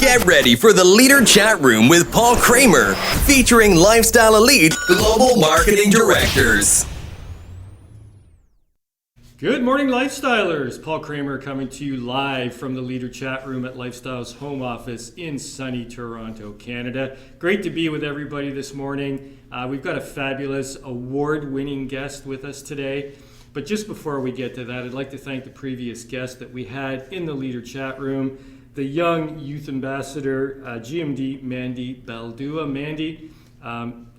Get ready for the Leader Chat Room with Paul Kramer, featuring Lifestyle Elite Global Marketing Directors. Good morning, Lifestylers. Paul Kramer coming to you live from the Leader Chat Room at Lifestyle's home office in sunny Toronto, Canada. Great to be with everybody this morning. We've got a fabulous award-winning guest with us today. But just before we get to that, I'd like to thank the previous guest that we had in the Leader Chat Room, the young youth ambassador, GMD Mandy Baldua. Mandy,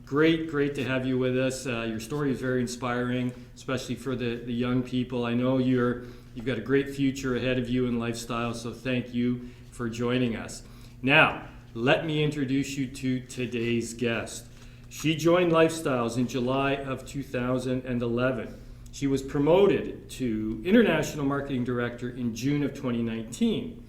great to have you with us. Your story is very inspiring, especially for the young people. I know you've got a great future ahead of you in lifestyle, so thank you for joining us. Now, let me introduce you to today's guest. She joined Lifestyles in July of 2011. She was promoted to International Marketing Director in June of 2019.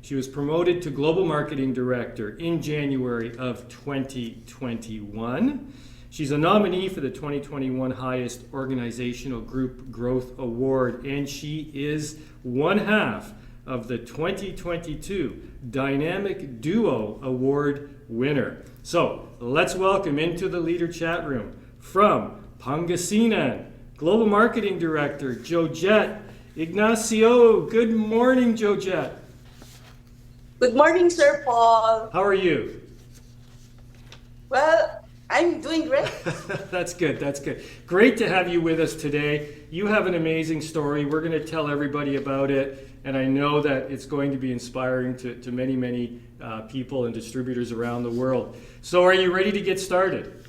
She was promoted to Global Marketing Director in January of 2021. She's a nominee for the 2021 Highest Organizational Group Growth Award, and she is one half of the 2022 Dynamic Duo Award winner. So let's welcome into the Leader Chat Room from Pangasinan, Global Marketing Director, Jojette Ignacio. Good morning, Jojette. Good morning, Sir Paul. How are you? Well, I'm doing great. That's good. Great to have you with us today. You have an amazing story. We're going to tell everybody about it, and I know that it's going to be inspiring to many people and distributors around the world. So are you ready to get started?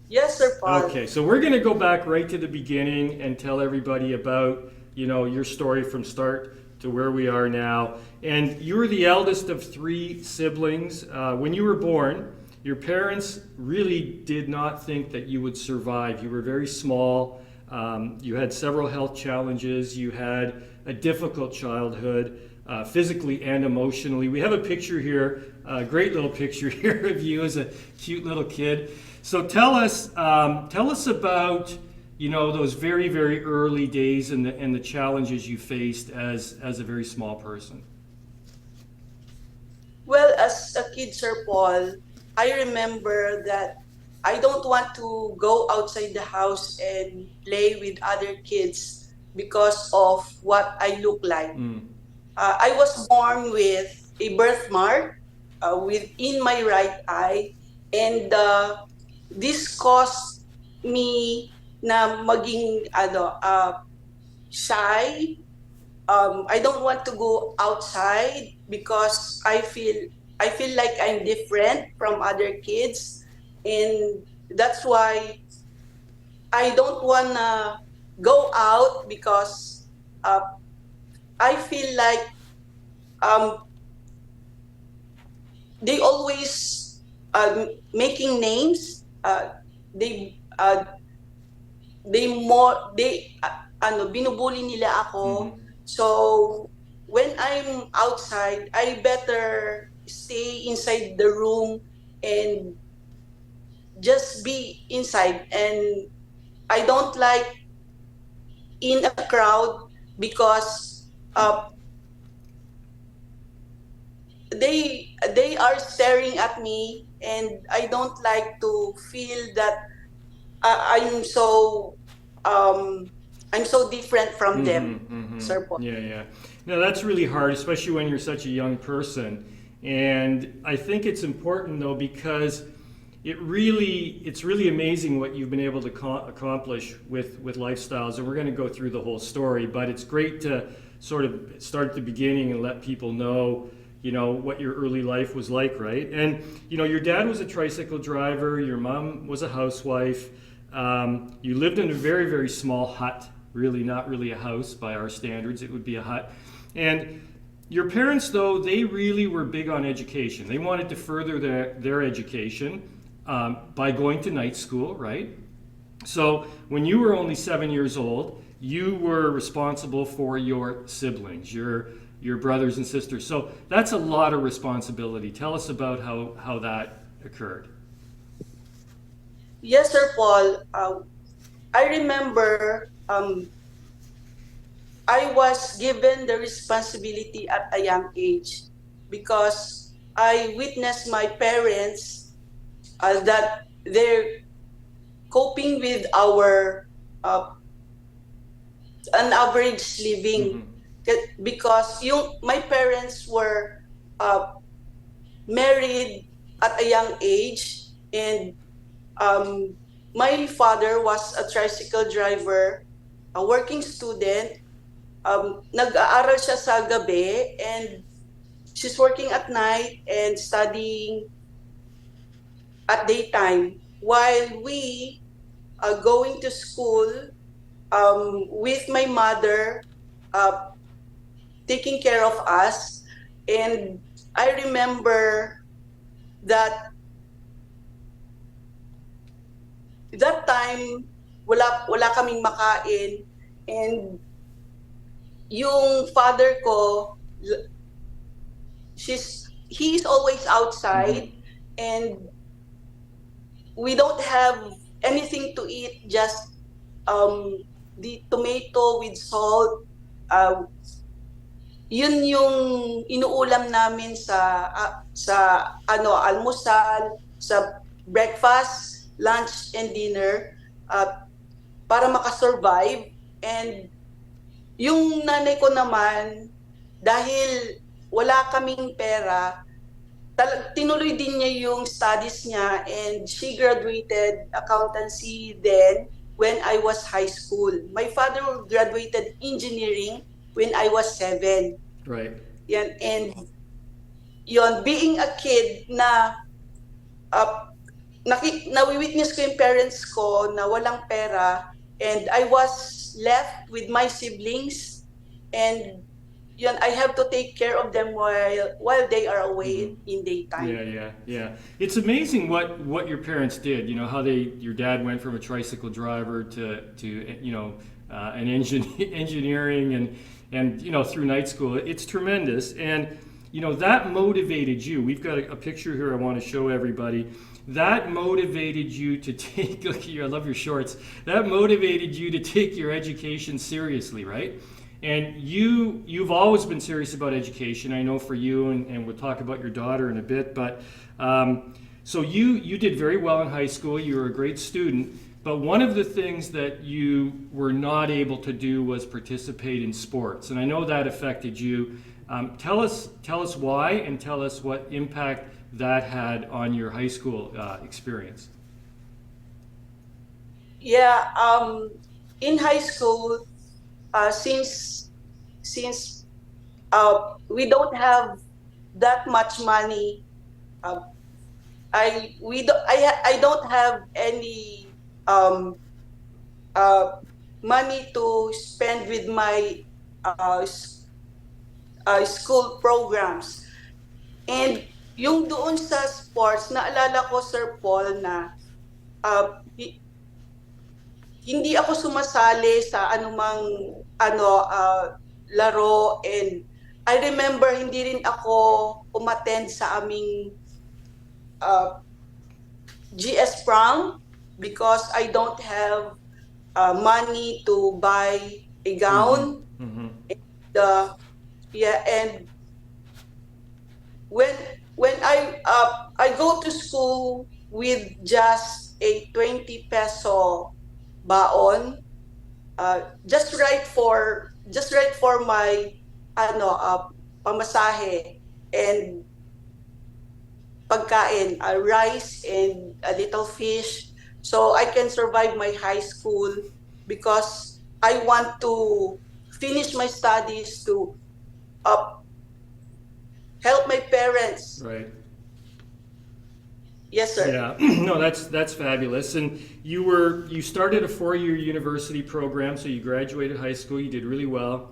Yes, Sir Paul. Okay, so we're going to go back right to the beginning and tell everybody about, your story from start to where we are now. And you were the eldest of three siblings. When you were born, your parents really did not think that you would survive. You were very small. You had several health challenges. You had a difficult childhood, physically and emotionally. We have a picture here, a great little picture here of you as a cute little kid. So tell us about those very early days and the challenges you faced as a very small person. Well, as a kid, Sir Paul, I remember that I don't want to go outside the house and play with other kids because of what I look like. I was born with a birthmark within my right eye, and this caused me na maging shy. I don't want to go outside because I feel like I'm different from other kids, and that's why I don't wanna go out because I feel like they always making names. Binubuli nila ako. So when I'm outside, I better stay inside the room and just be inside. And I don't like in a crowd because they are staring at me, and I don't like to feel that I'm so different from them, Sir Paul. Yeah. No, that's really hard, especially when you're such a young person. And I think it's important though, because it's really amazing what you've been able to accomplish with Lifestyles, and we're going to go through the whole story. But it's great to sort of start at the beginning and let people know what your early life was like, right? And your dad was a tricycle driver, your mom was a housewife. You lived in a very small hut, really not really a house by our standards. It would be a hut. And your parents, though, they really were big on education. They wanted to further their education by going to night school, right? So when you were only 7 years old, you were responsible for your siblings, your brothers and sisters. So that's a lot of responsibility. Tell us about how that occurred. Yes, Sir Paul. I remember I was given the responsibility at a young age because I witnessed my parents that they're coping with our uh, an average living. Mm-hmm. Because my parents were uh, married at a young age, and um, my father was a tricycle driver, a working student. Nag-aaral siya sa gabi, and she's working at night and studying at daytime, while we are going to school with my mother uh, taking care of us. And I remember that that time wala kaming makain, and yung father ko, he's always outside, Mm-hmm. and we don't have anything to eat, just um the tomato with salt. uh, Yun yung inuulam namin sa almusal, sa breakfast, lunch and dinner, uh, para makasurvive. And yung nanay ko naman, dahil wala kaming pera, tinuloy din niya yung studies niya, and she graduated accountancy then when I was high school. My father graduated engineering when I was 7. Right. Yan, and yon, being a kid na uh, nawi-witness ko yung parents ko na walang pera, and I was left with my siblings, and yun, I have to take care of them while they are away Mm-hmm. in daytime. Yeah. It's amazing what your parents did. You know how your dad went from a tricycle driver to an engineering and through night school. It's tremendous, and that motivated you. We've got a picture here I want to show everybody. That motivated you to take. Look here, I love your shorts. That motivated you to take your education seriously, right? And you've always been serious about education. I know for you, and we'll talk about your daughter in a bit. But so you did very well in high school. You were a great student. But one of the things that you were not able to do was participate in sports, and I know that affected you. Tell us why, and tell us what impact that had on your high school experience. Yeah, in high school, since we don't have that much money, uh, I don't have any um, money to spend with my school programs. And yung doon sa sports, naalala ko, Sir Paul, na uh, hindi ako sumasali sa anumang laro. And I remember hindi rin ako umattend sa aming GS prom because I don't have money to buy a gown. Mm-hmm. And when I go to school with just a 20 peso baon, just right for my pamasahe and pagkain, rice and a little fish, so I can survive my high school, because I want to finish my studies to help my parents. Right. Yes, sir. Yeah, no, that's fabulous. And you started a 4-year university program, so you graduated high school. You did really well.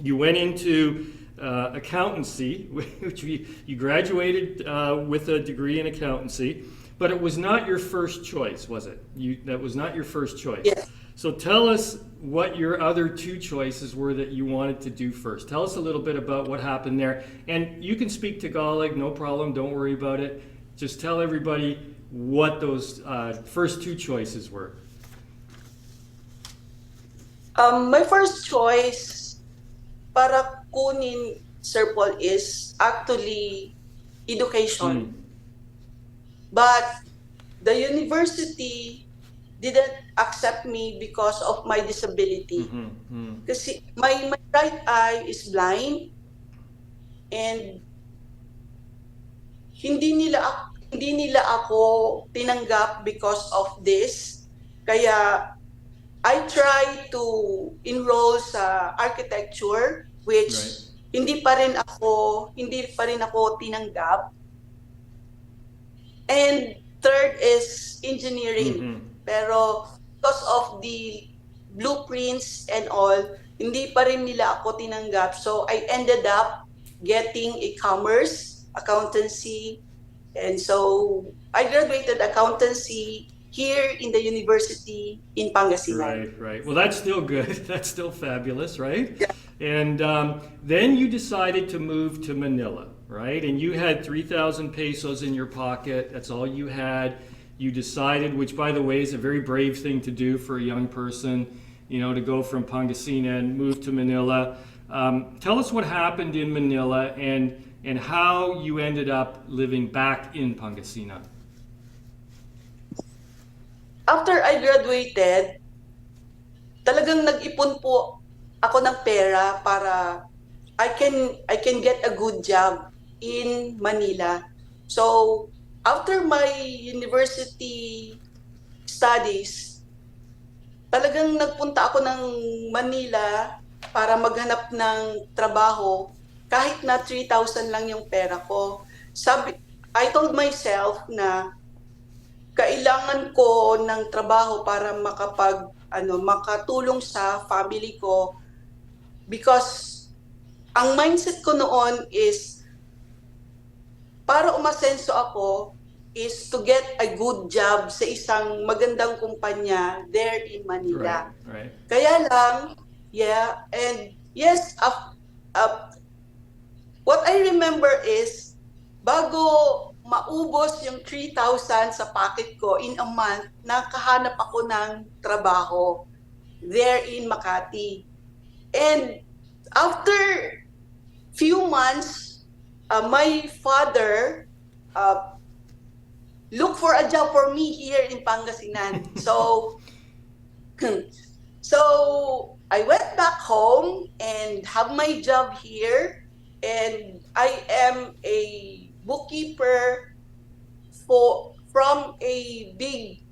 You went into accountancy, which you graduated with a degree in accountancy, but it was not your first choice, was it? That was not your first choice. Yes. So tell us what your other two choices were that you wanted to do first. Tell us a little bit about what happened there. And you can speak Tagalog, no problem, don't worry about it. Just tell everybody what those first two choices were. My first choice para kunin Sir Paul, is actually education. Mm. But the university didn't accept me because of my disability. Kasi my right eye is blind, and hindi nila ako tinanggap because of this. Kaya I try to enroll sa architecture, which Right. hindi pa rin ako tinanggap. And third is engineering. Pero because of the blueprints and all, hindi pa rin nila ako tinanggap. So I ended up getting a commerce, accountancy, and so I graduated accountancy here in the university in Pangasinan. Right. Well, that's still good. That's still fabulous, right? Yeah. And then you decided to move to Manila, right? And you had 3,000 pesos in your pocket. That's all you had. You decided, which by the way is a very brave thing to do for a young person, to go from Pangasinan, move to Manila. Tell us what happened in Manila and how you ended up living back in Pangasinan. After I graduated, talagang nag-ipon po ako ng pera para I can get a good job in Manila. So, after my university studies, talagang nagpunta ako ng Manila para maghanap ng trabaho kahit na 3,000 lang yung pera ko. I told myself na kailangan ko ng trabaho para makatulong sa family ko, because ang mindset ko noon is para umasenso ako is to get a good job sa isang magandang kumpanya there in Manila. Right. Kaya lang, and yes, what I remember is bago maubos yung 3,000 sa pocket ko in a month, nakahanap ako ng trabaho there in Makati. And after few months, my father looked for a job for me here in Pangasinan. So I went back home and have my job here, and I am a bookkeeper from a big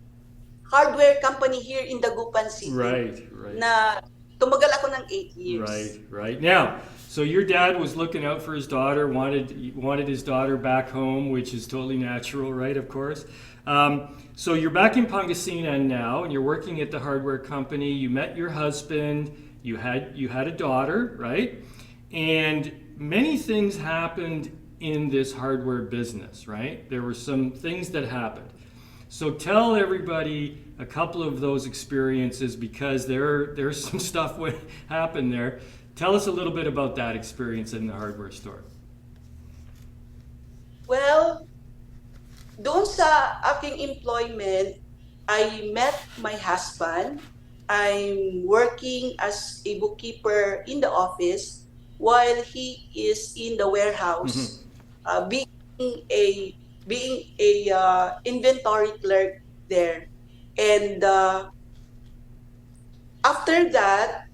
hardware company here in Dagupan City. Right. Na tumagal ako ng 8 years. Right. Now, so your dad was looking out for his daughter, wanted his daughter back home, which is totally natural, right? Of course. So you're back in Pangasinan now, and you're working at the hardware company. You met your husband. You had a daughter, right? And many things happened in this hardware business, right? There were some things that happened. So tell everybody a couple of those experiences, because there's some stuff what happened there. Tell us a little bit about that experience in the hardware store. Well, doon sa aking employment, I met my husband. I'm working as a bookkeeper in the office while he is in the warehouse, being a inventory clerk there. And after that,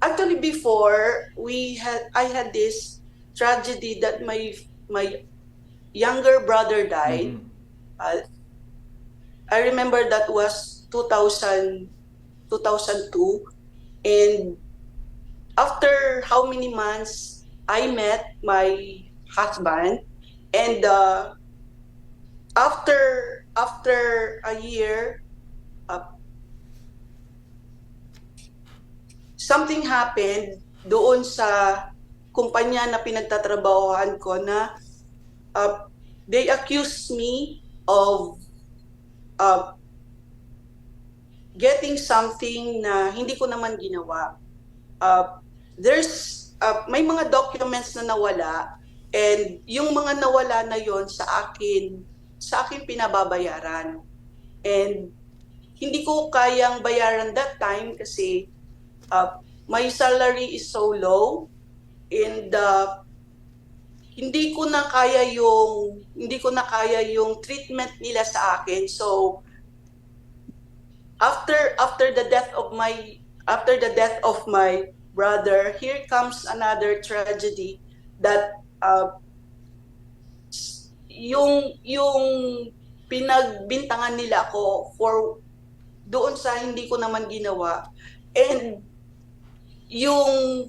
actually before I had this tragedy that my younger brother died. I remember that was 2002, and after how many months I met my husband, and after a year, something happened doon sa kumpanya na pinagtatrabahohan ko na they accused me of getting something na hindi ko naman ginawa. May mga documents na nawala, and yung mga nawala na yon sa akin pinababayaran. And hindi ko kayang bayaran that time kasi my salary is so low, And hindi ko na kaya yung treatment nila sa akin. So after the death of my brother, here comes another tragedy that yung pinagbintangan nila ako for doon sa hindi ko naman ginawa. And yung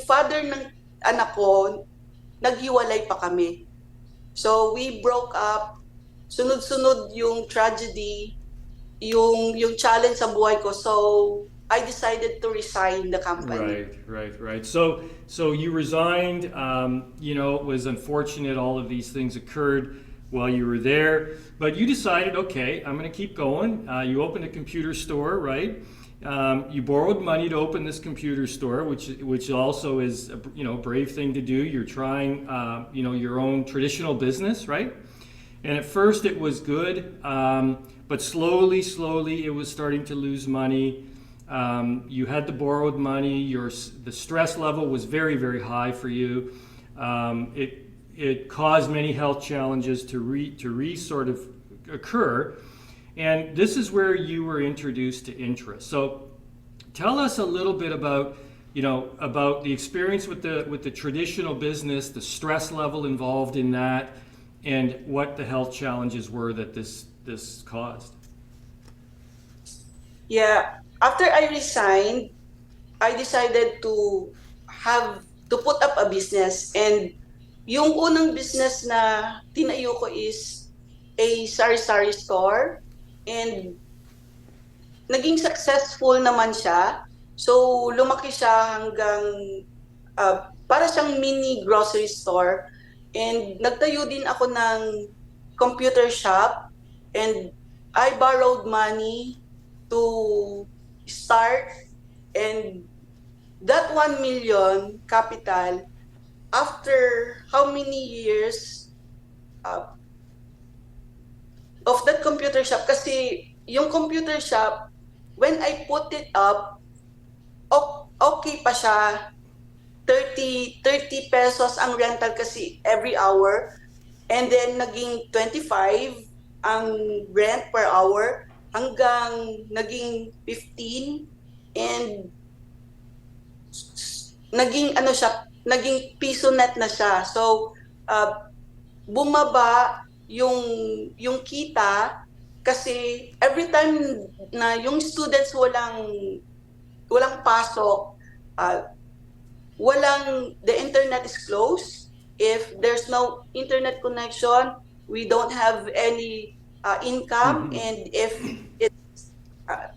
father ng anak ko, naghiwalay pa kami. So we broke up. Sunod-sunod yung tragedy, yung challenge sa buhay ko. So I decided to resign the company. Right. So you resigned. It was unfortunate. All of these things occurred while you were there, but you decided, okay, I'm going to keep going. You opened a computer store, right? You borrowed money to open this computer store, which also is a brave thing to do. You're trying your own traditional business, right? And at first it was good, but slowly it was starting to lose money. You had the borrowed money. The stress level was very, very high for you. It caused many health challenges to sort of occur. And this is where you were introduced to interest. So tell us a little bit about the experience with the traditional business, the stress level involved in that, and what the health challenges were that this caused. Yeah, after I resigned, I decided to put up a business. And yung unang business na tinayo ko is a sari-sari store. And naging successful naman siya. So lumaki siya hanggang para siyang mini grocery store. And nagtayo din ako ng computer shop. And I borrowed money to start, and that 1 million capital, after how many years of that computer shop, kasi yung computer shop, when I put it up, okay pa siya. 30 pesos ang rental kasi every hour, and then naging 25 ang rent per hour, hanggang naging 15, and naging piso net na siya. So bumaba yung kita kasi every time na yung students walang pasok, the internet is closed. If there's no internet connection, we don't have any income. And if it's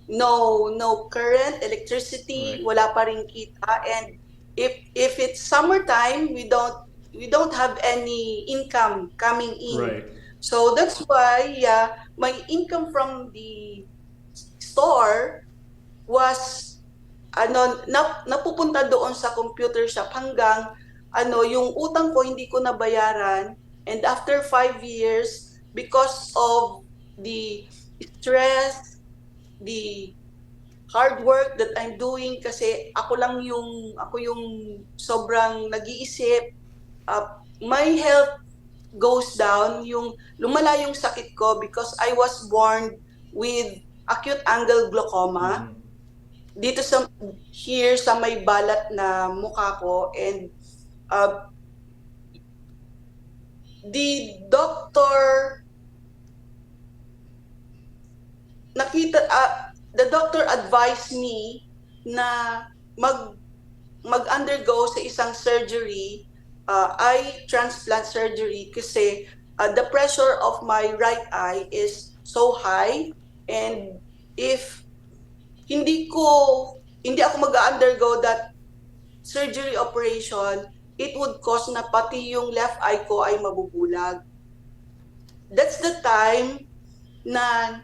no current, electricity, wala pa rin kita. And if it's summertime, we don't have any income coming in. Right. So that's why my income from the store was napupunta doon sa computer shop, hanggang yung utang ko hindi ko nabayaran. And after 5 years, because of the stress, the hard work that I'm doing, kasi ako yung sobrang nag-iisip, my health goes down, yung lumala yung sakit ko because I was born with acute angle glaucoma. Dito sa may balat na mukha ko. And the doctor advised me na mag-undergo sa isang surgery, eye transplant surgery, kasi the pressure of my right eye is so high, and if hindi ako mag-undergo that surgery operation, it would cause na pati yung left eye ko ay mabubulag. That's the time na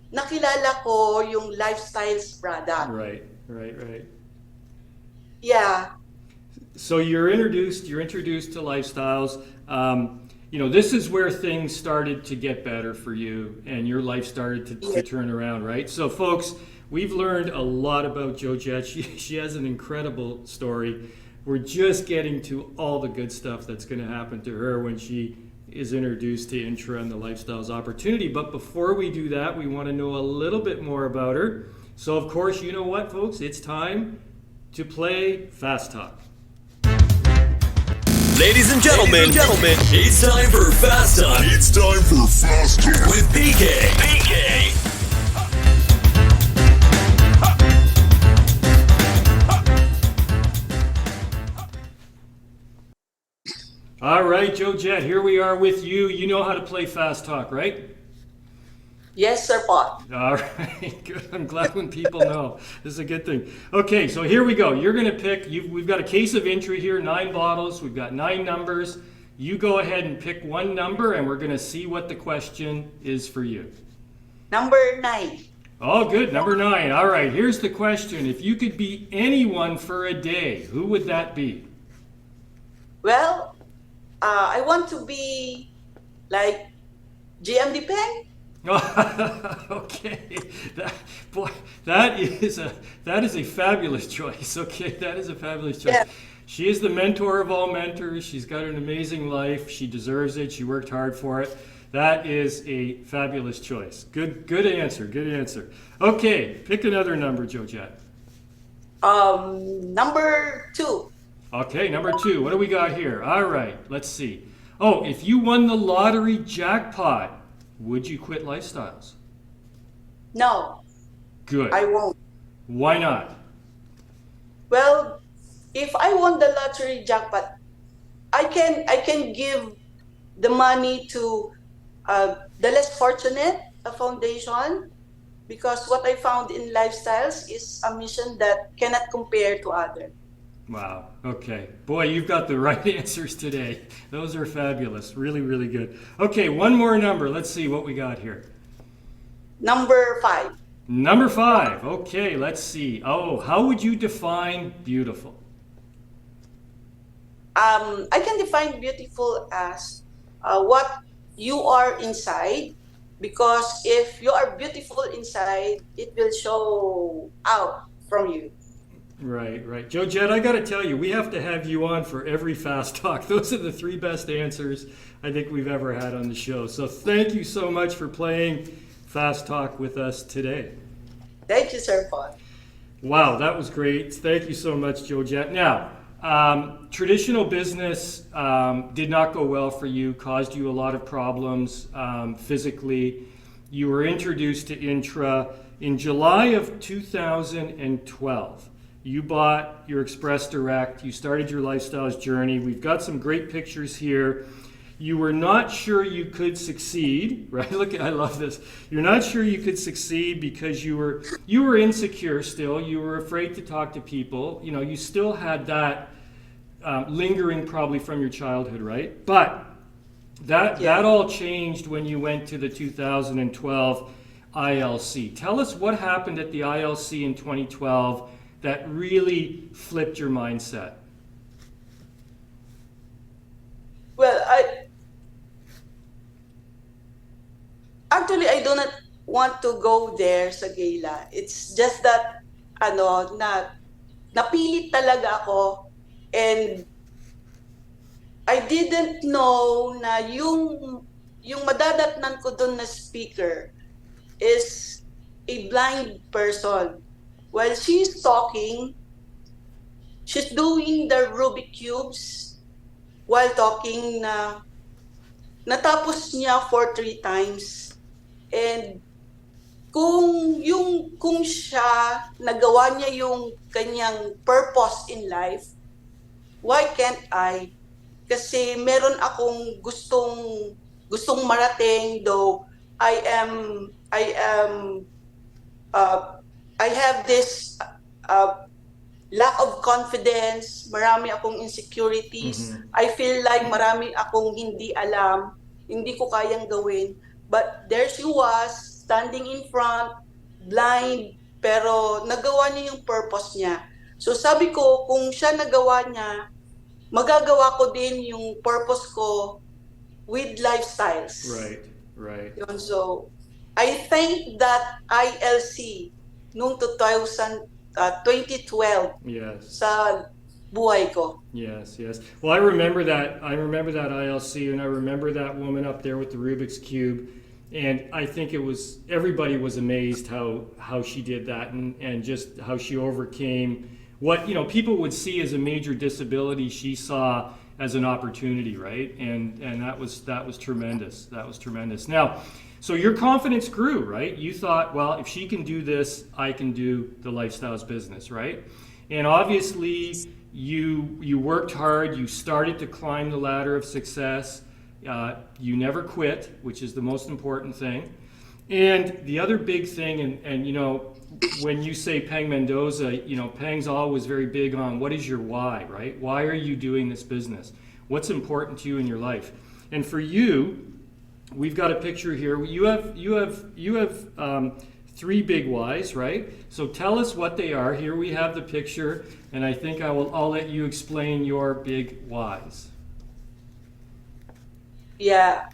nakilala ko yung Lifestyles product. Right. Yeah. So you're introduced to Lifestyles. This is where things started to get better for you, and your life started to turn around, right? So folks, we've learned a lot about Jojette. She has an incredible story. we're just getting to all the good stuff that's going to happen to her when she is introduced to Intra and the Lifestyles opportunity. But before we do that, we want to know a little bit more about her. So, of course, you know what, folks? It's time to play Fast Talk. Ladies and gentlemen, it's time for Fast Talk. It's time for Fast Talk with PK. All right, Jojette, here we are with you. You know how to play Fast Talk, right? Yes, Sir Paul. All right, good. I'm glad when people know. This is a good thing. Okay, so here we go. You're going to pick, we've got a case of Intra here, 9 bottles. We've got 9 numbers. You go ahead and pick one number, and we're going to see what the question is for you. Number 9. Oh, good. Number 9. All right, here's the question. If you could be anyone for a day, who would that be? Well, I want to be like GMD Peng. Okay, that is a fabulous choice. Okay, that is a fabulous choice. Yeah. She is the mentor of all mentors. She's got an amazing life. She deserves it. She worked hard for it. That is a fabulous choice. Good answer. Good answer. Okay, pick another number, Jojette. Number 2. Okay, number 2. What do we got here? All right, let's see. Oh, if you won the lottery jackpot, would you quit Lifestyles? No, Good. I won't. Why not? Well, if I won the lottery jackpot, I can give the money to the less fortunate, a foundation, because what I found in Lifestyles is a mission that cannot compare to others. Wow. Okay. Boy, you've got the right answers today. Those are fabulous. Really, really good. Okay, one more number. Let's see what we got here. Number 5. Number 5. Okay, let's see. Oh, how would you define beautiful? I can define beautiful as what you are inside, because if you are beautiful inside, it will show out from you. Right. Jojette, I got to tell you, we have to have you on for every Fast Talk. Those are the 3 best answers I think we've ever had on the show. So thank you so much for playing Fast Talk with us today. Thank you, Sir Paul. Wow, that was great. Thank you so much, Jojette. Now, traditional business did not go well for you, caused you a lot of problems physically. You were introduced to Intra in July of 2012. You bought your Express Direct. You started your Lifestyles journey. We've got some great pictures here. You were not sure you could succeed, right? Look, I love this. You're not sure you could succeed because you were insecure still. You were afraid to talk to people. You know, you still had that lingering probably from your childhood, right? But that all changed when you went to the 2012 ILC. Tell us what happened at the ILC in 2012 that really flipped your mindset. Well, I do not want to go there sa gala. It's just that napilit talaga ako, and I didn't know na yung madadatnan ko dun na speaker is a blind person. While she's talking, she's doing the Rubik cubes while talking na natapos niya for 3 times. And kung siya nagawa niya yung kanyang purpose in life, why can't I? Kasi meron akong gustong marating, though I have this lack of confidence, marami akong insecurities. Mm-hmm. I feel like marami akong hindi alam, hindi ko kayang gawin. But there she was, standing in front, blind, pero nagawa niya yung purpose niya. So sabi ko, kung siya nagawa niya, magagawa ko din yung purpose ko with Lifestyles. Right. Yun, so I think that ILC noong 2012 Yes. sa buhay ko. Yes, yes. Well, I remember that. I remember that ILC, and I remember that woman up there with the Rubik's Cube. And I think it was everybody was amazed how she did that, and just how she overcame what people would see as a major disability. She saw as an opportunity, right? And that was tremendous. That was tremendous. Now, so your confidence grew, right? You thought, well, if she can do this, I can do the lifestyles business, right? And obviously, you worked hard. You started to climb the ladder of success. You never quit, which is the most important thing. And the other big thing, and when you say Peng Mendoza, Peng's always very big on what is your why, right? Why are you doing this business? What's important to you in your life? And for you, we've got a picture here. You have three big whys, right? So tell us what they are. Here we have the picture, and I think I'll let you explain your big whys. Yeah,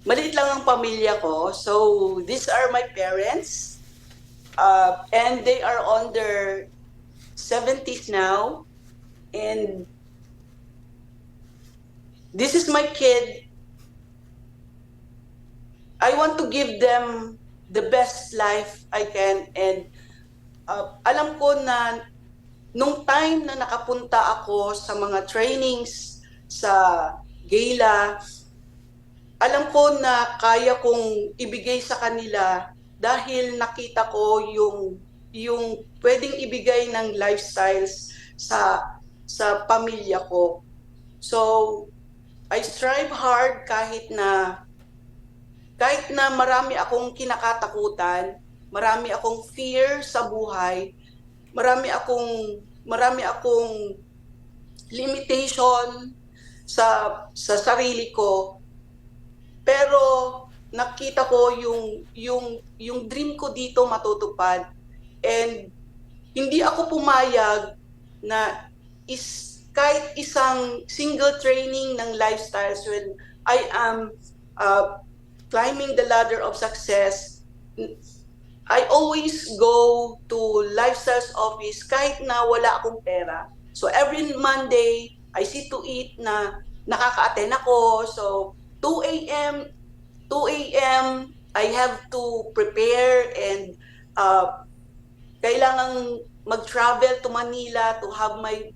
maliit lang ang pamilya ko. So, these are my parents. And they are on their 70s now. And this is my kid. I want to give them the best life I can. And alam ko na nung time na nakapunta ako sa mga trainings sa gala, alam ko na kaya kong ibigay sa kanila dahil nakita ko yung pwedeng ibigay ng lifestyles sa pamilya ko. So, I strive hard kahit na marami akong kinakatakutan, marami akong fear sa buhay, marami akong limitation sa sarili ko, pero nakita ko yung dream ko dito matutupad, and hindi ako pumayag na kahit isang single training ng lifestyles when I am climbing the ladder of success. I always go to lifestyles office kahit na wala akong pera. So every Monday, I see to it na nakaka-attend ako. So 2 a.m. I have to prepare and kailangang mag-travel to Manila to have my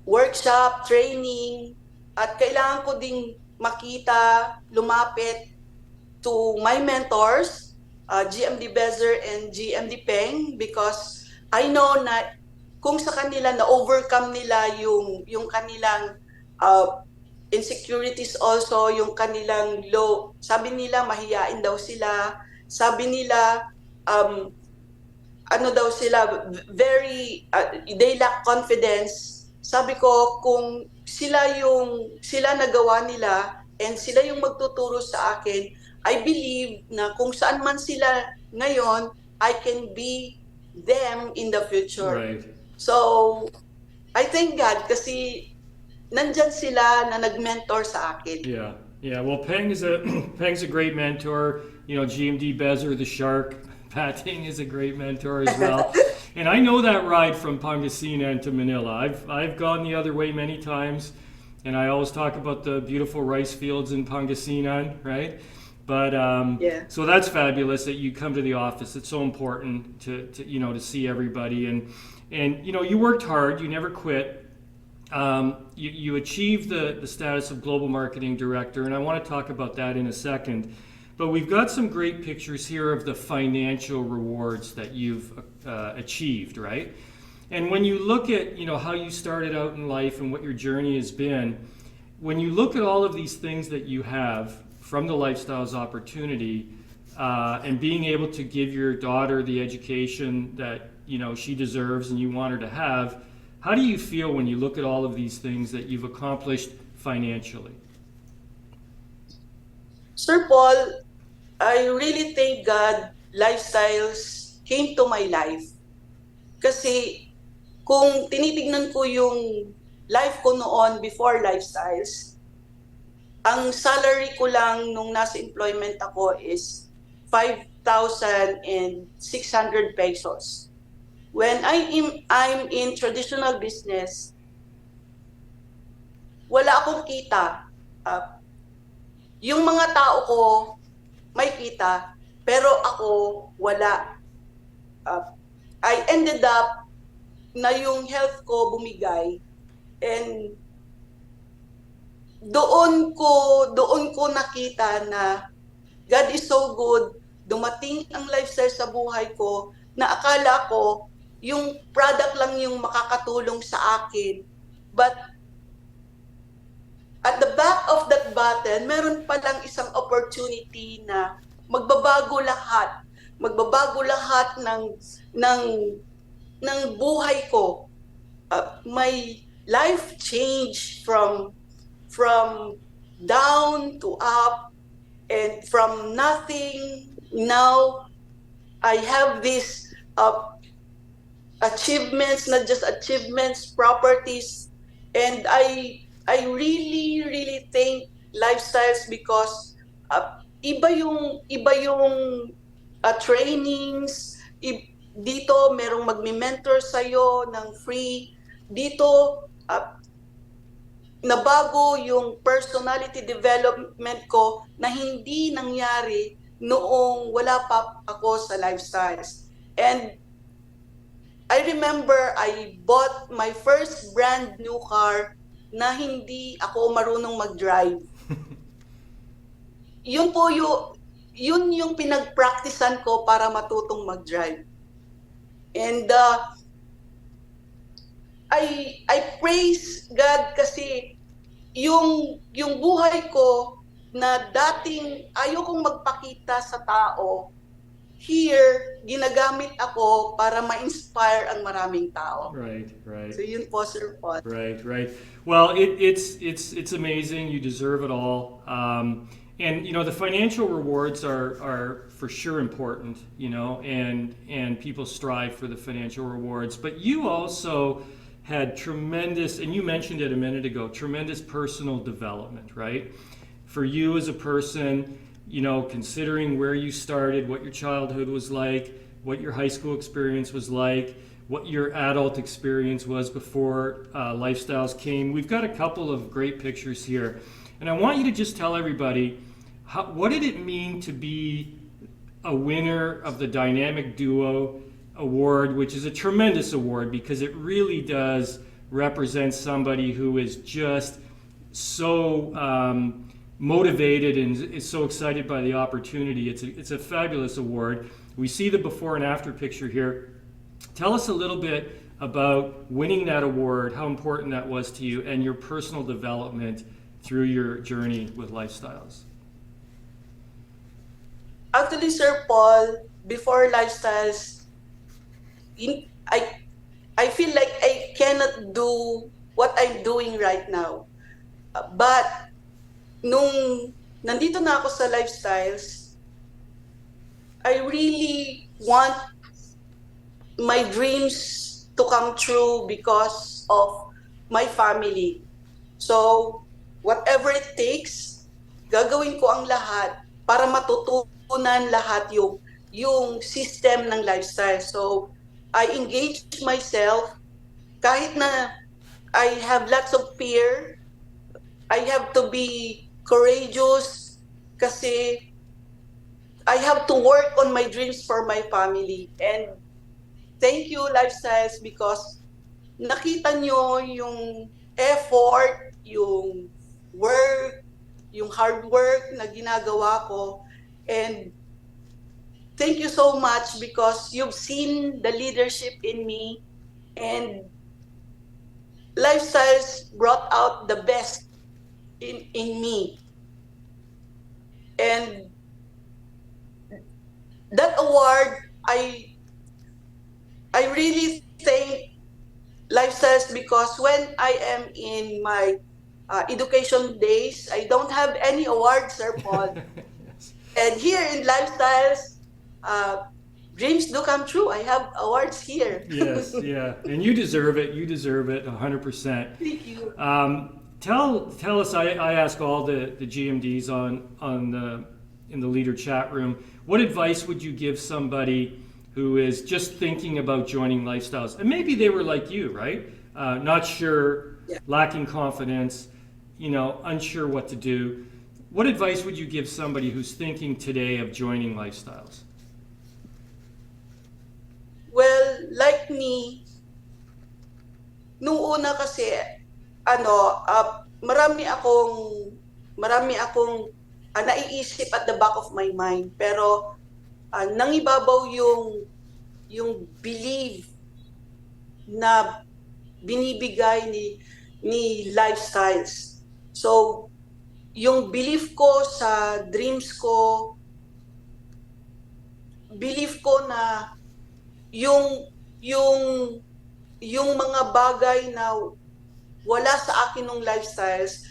workshop, training, at kailangan ko ding makita, lumapit to my mentors, GMD Bezer and GMD Peng, because I know na kung sa kanila na-overcome nila yung kanilang insecurities also, yung kanilang low. Sabi nila, mahiyain daw sila. Sabi nila, they lack confidence. Sabi ko, kung sila nagawa nila and sila yung magtuturo sa akin, I believe na kung saan man sila ngayon, I can be them in the future. Right. So, I thank God kasi nandyan sila na nag-mentor sa akin. Yeah. Well, Peng's a great mentor. GMD Bezer, the shark, Pating is a great mentor as well. And I know that ride from Pangasinan to Manila. I've gone the other way many times, and I always talk about the beautiful rice fields in Pangasinan, right? But so that's fabulous that you come to the office. It's so important to see everybody, and you worked hard. You never quit. You achieved the status of global marketing director, and I want to talk about that in a second. But we've got some great pictures here of the financial rewards that you've achieved, right? And when you look at how you started out in life and what your journey has been, when you look at all of these things that you have from the Lifestyles opportunity, and being able to give your daughter the education that she deserves and you want her to have, how do you feel when you look at all of these things that you've accomplished financially? Sir Paul, I really thank God Lifestyles came to my life. Kasi kung tinitignan ko yung life ko noon before Lifestyles, ang salary ko lang nung nasa employment ako is 5,600 pesos. When I'm in traditional business, wala akong kita. Yung mga tao ko may kita, pero ako wala. I ended up na yung health ko bumigay, and doon ko nakita na God is so good. Dumating ang lifestyle sa buhay ko na akala ko yung product lang yung makakatulong sa akin. But at the back of that button, meron palang isang opportunity na magbabago lahat. Magbabago lahat ng buhay ko. My life changed from down to up, and from nothing. Now I have these achievements, not just achievements, properties, and I really thank Lifestyles because iba yung trainings. Dito merong magme-mentor sa'yo ng free. Dito nabago yung personality development ko na hindi nangyari noong wala pa ako sa Lifestyles. And I remember I bought my first brand new car na hindi ako marunong mag-drive. Yun yung pinag-practicean ko para matutong mag-drive. And I praise God kasi yung buhay ko na dating ayokong magpakita sa tao, here, ginagamit ako para ma-inspire ang maraming tao. Right. So yun po, Sir Paul. Right. Well, it's amazing. You deserve it all. And the financial rewards are for sure important. And people strive for the financial rewards. But you also had tremendous, and you mentioned it a minute ago, tremendous personal development, right? For you as a person, considering where you started, what your childhood was like, what your high school experience was like, what your adult experience was before Lifestyles came. We've got a couple of great pictures here. And I want you to just tell everybody, what did it mean to be a winner of the Dynamic Duo Award, which is a tremendous award because it really does represent somebody who is just so motivated and is so excited by the opportunity. It's a fabulous award. We see the before and after picture here. Tell us a little bit about winning that award, how important that was to you, and your personal development through your journey with Lifestyles. Actually, Sir Paul, before Lifestyles, I feel like I cannot do what I'm doing right now. But nung nandito na ako sa Lifestyles, I really want my dreams to come true because of my family. So, whatever it takes, gagawin ko ang lahat para matutunan lahat yung system ng Lifestyle. So, I engage myself kahit na I have lots of fear. I have to be courageous kasi I have to work on my dreams for my family. And thank you, Lifestyles, because nakita nyo yung effort, yung work, yung hard work na ginagawa ko. And thank you so much because you've seen the leadership in me, and Lifestyles brought out the best in me. And that award, I really thank Lifestyles because when I am in my education days, I don't have any awards, Sir Paul. Yes. And here in Lifestyles, dreams do come true. I have awards here. Yes, yeah, and you deserve it. You deserve it 100%. Thank you. Tell us. I ask all the GMDs in the leader chat room. What advice would you give somebody who is just thinking about joining Lifestyles, and maybe they were like you, right? Not sure, lacking confidence, unsure what to do. What advice would you give somebody who's thinking today of joining Lifestyles? Well, like me, nung una kasi, marami akong naiisip at the back of my mind. Pero nangibabaw yung belief na binibigay ni Lifestyles. So, yung belief ko sa dreams ko, belief ko na yung mga bagay na wala sa akin ng Lifestyles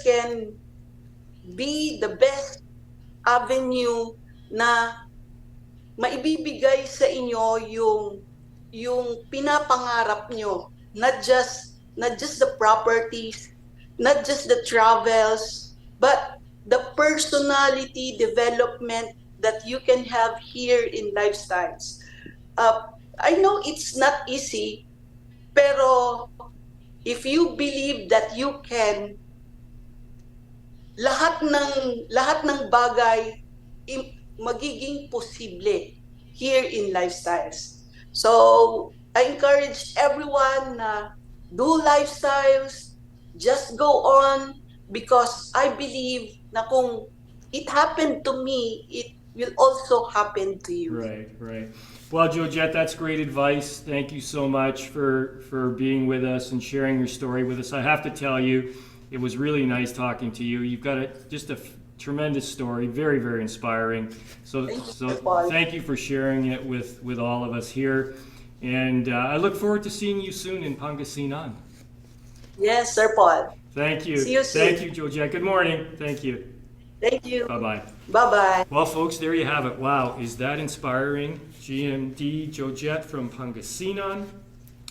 can be the best avenue na maibibigay sa inyo yung pinapangarap nyo, not just the properties, not just the travels, but the personality development that you can have here in Lifestyles. I know it's not easy, pero if you believe that you can, lahat ng bagay magiging posible here in Lifestyles. So, I encourage everyone na do Lifestyles, just go on, because I believe na kung it happened to me, it will also happen to you. Right. Well, Jojette, that's great advice. Thank you so much for being with us and sharing your story with us. I have to tell you, it was really nice talking to you. You've got just a tremendous story, very, very inspiring. So thank you for sharing it with all of us here. And I look forward to seeing you soon in Pangasinan. Yes, Sir Paul. Thank you. See you soon. Thank you, Jojette. Good morning. Thank you. Thank you. Bye-bye. Bye-bye. Well, folks, there you have it. Wow, is that inspiring? GMD Jojette from Pangasinan.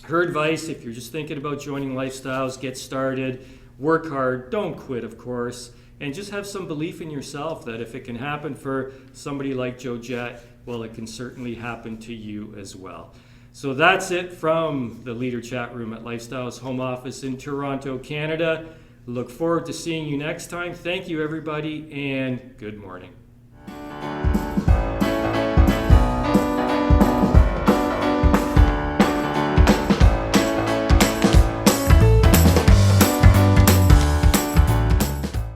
Her advice, if you're just thinking about joining Lifestyles, get started, work hard, don't quit, of course, and just have some belief in yourself that if it can happen for somebody like Jojette, well, it can certainly happen to you as well. So that's it from the Leader Chat Room at Lifestyles Home Office in Toronto, Canada. Look forward to seeing you next time. Thank you, everybody, and good morning.